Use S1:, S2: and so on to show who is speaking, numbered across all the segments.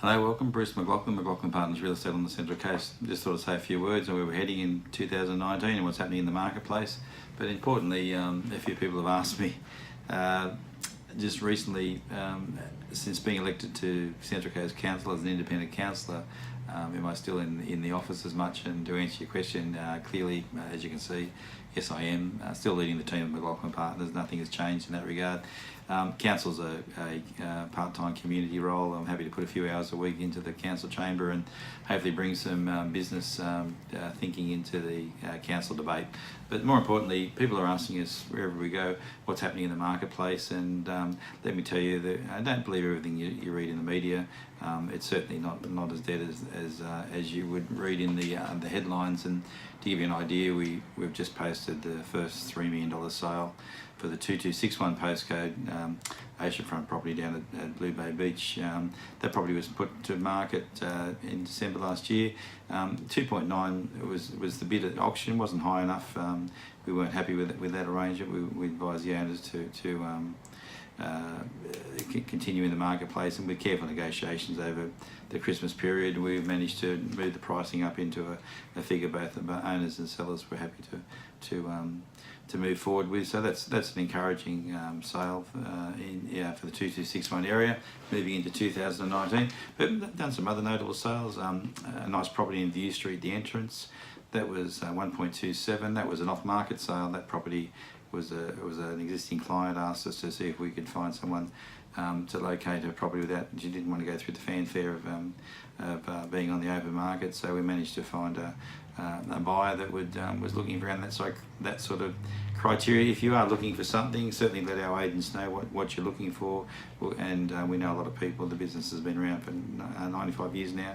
S1: Hello, welcome. Bruce McLaughlin, McLaughlin Partners Real Estate on the Central Coast. Just thought I'd say a few words on where we're heading in 2019 and what's happening in the marketplace. But importantly, a few people have asked me just recently, since being elected to Central Coast Council as an independent councillor, am I still in the office as much? And to answer your question, clearly, as you can see, yes, I am still leading the team of McLaughlin Partners. Nothing has changed in that regard. Council's a part-time community role. I'm happy to put a few hours a week into the council chamber and hopefully bring some business thinking into the council debate. But more importantly, people are asking us wherever we go what's happening in the marketplace, and let me tell you that I don't believe everything you read in the media. It's certainly not as dead as you would read in the headlines. And to give you an idea, we've just posted the first $3 million sale for the 2261 postcode oceanfront property down at Blue Bay Beach. That property was put to market in December last year. 2.9 was the bid at auction. Wasn't high enough. We weren't happy with that arrangement. We advised the owners to continue in the marketplace, and with careful negotiations over the Christmas period, we've managed to move the pricing up into a figure both the owners and sellers were happy to move forward with. So that's an encouraging sale for the 2261 area moving into 2019. But done some other notable sales. A nice property in View Street, the entrance, that was 1.27. That was an off-market sale. That property was an existing client asked us to see if we could find someone to locate her property without, she didn't want to go through the fanfare of being on the open market. So we managed to find a buyer that was looking around that sort of criteria. If you are looking for something, certainly let our agents know what you're looking for. And we know a lot of people. The business has been around for 95 years now,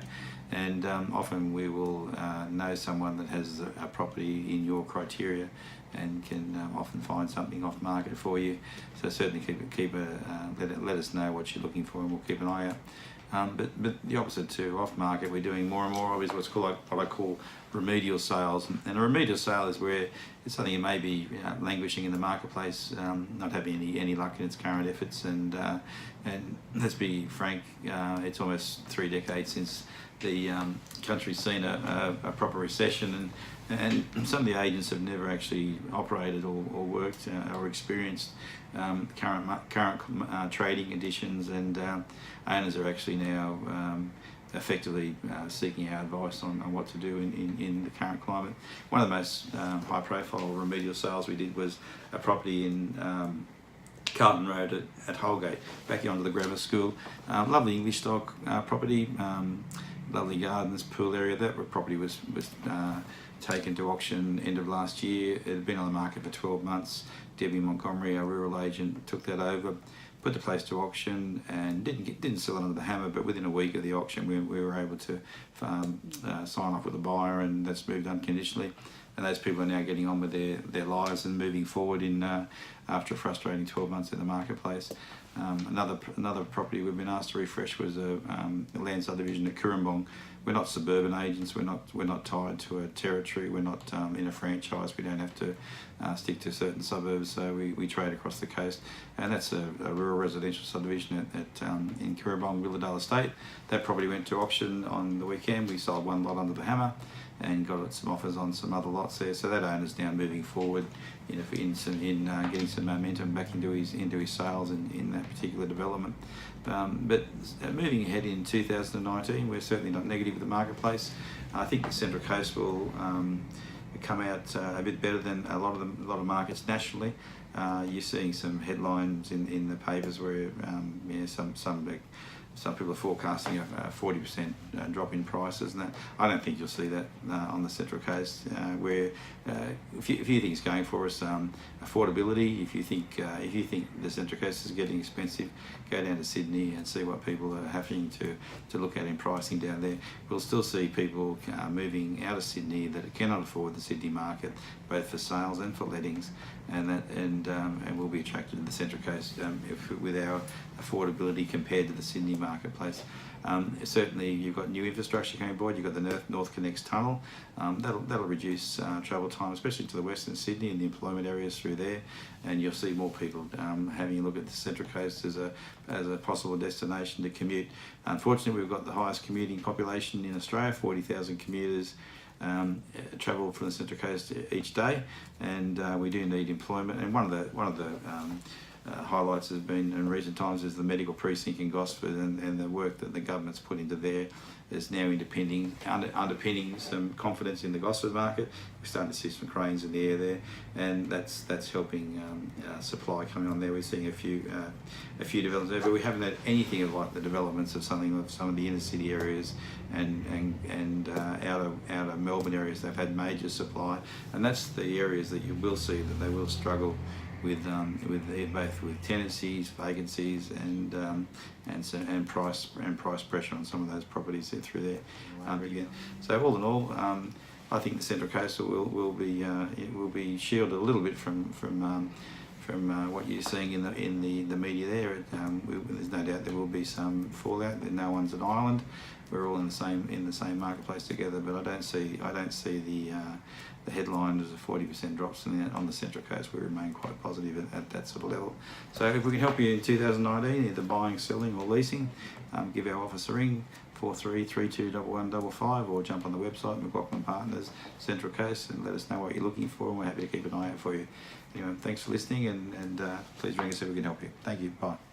S1: and often we will know someone that has a property in your criteria and can often find something off market for you. So certainly let us know what you're looking for, and we'll keep an eye out. But the opposite too, off market, we're doing more and more of what I call remedial sales. And a remedial sale is where it's something that may be languishing in the marketplace, not having any luck in its current efforts. And let's be frank, it's almost 3 decades since the country's seen a proper recession, and some of the agents have never actually operated or worked or experienced current trading conditions, and owners are actually now effectively seeking our advice on what to do in the current climate. One of the most high profile remedial sales we did was a property in Carlton Road at Holgate, back onto the grammar school. Lovely English stock property, lovely gardens, pool area. That property was taken to auction end of last year. It had been on the market for 12 months. Debbie Montgomery, our rural agent, took that over, put the place to auction, and didn't sell it under the hammer. But within a week of the auction, we were able to sign off with the buyer, and that's moved unconditionally. And those people are now getting on with their lives and moving forward after a frustrating 12 months in the marketplace. Another property we've been asked to refresh was a land subdivision at Cooranbong. We're not suburban agents. We're not tied to a territory. We're not in a franchise. We don't have to stick to certain suburbs. So we trade across the coast, and that's a rural residential subdivision in Cooranbong, Willowdale Estate. That property went to auction on the weekend. We sold one lot under the hammer and got some offers on some other lots there. So that owner's now moving forward in getting some momentum back into his sales in that particular development. But moving ahead in 2019, we're certainly not negative with the marketplace. I think the Central Coast will come out a bit better than a lot of markets nationally. You're seeing some headlines in the papers where some people are forecasting a 40% drop in prices, and that I don't think you'll see that on the Central Coast. Where a few things going for us: affordability. If you think the Central Coast is getting expensive, go down to Sydney and see what people are having to look at in pricing down there. We'll still see people moving out of Sydney that cannot afford the Sydney market, both for sales and for lettings, and we'll be attracted to the Central Coast with our affordability compared to the Sydney marketplace. Certainly, you've got new infrastructure coming aboard. You've got the North Connects tunnel. That'll reduce travel time, especially to the Western Sydney and the employment areas through through there, and you'll see more people having a look at the Central Coast as a possible destination to commute. Unfortunately, we've got the highest commuting population in Australia. 40,000 commuters travel from the Central Coast each day, and we do need employment. And one of the highlights has been in recent times is the medical precinct in Gosford, and the work that the government's put into there is now underpinning some confidence in the Gosford market. We're starting to see some cranes in the air there, and that's helping supply coming on there. We're seeing a few developments there, but we haven't had anything like the developments of some of the inner city areas and out of Melbourne areas. They've had major supply, and that's the areas that you will see that they will struggle with both with tenancies, vacancies, and price pressure on some of those properties there through there. Again, so all in all, I think the Central Coast will be shielded a little bit from what you're seeing in the media there. There's no doubt there will be some fallout. No one's an island. We're all in the same marketplace together. But I don't see the headline as a 40% drops on the Central Coast. We remain quite positive at that sort of level. So if we can help you in 2019, either buying, selling, or leasing, give our office a ring. 43321155, or jump on the website McLaughlin Partners Central Coast and let us know what you're looking for, and we're happy to keep an eye out for you. Anyway, thanks for listening, and please ring us if we can help you. Thank you. Bye.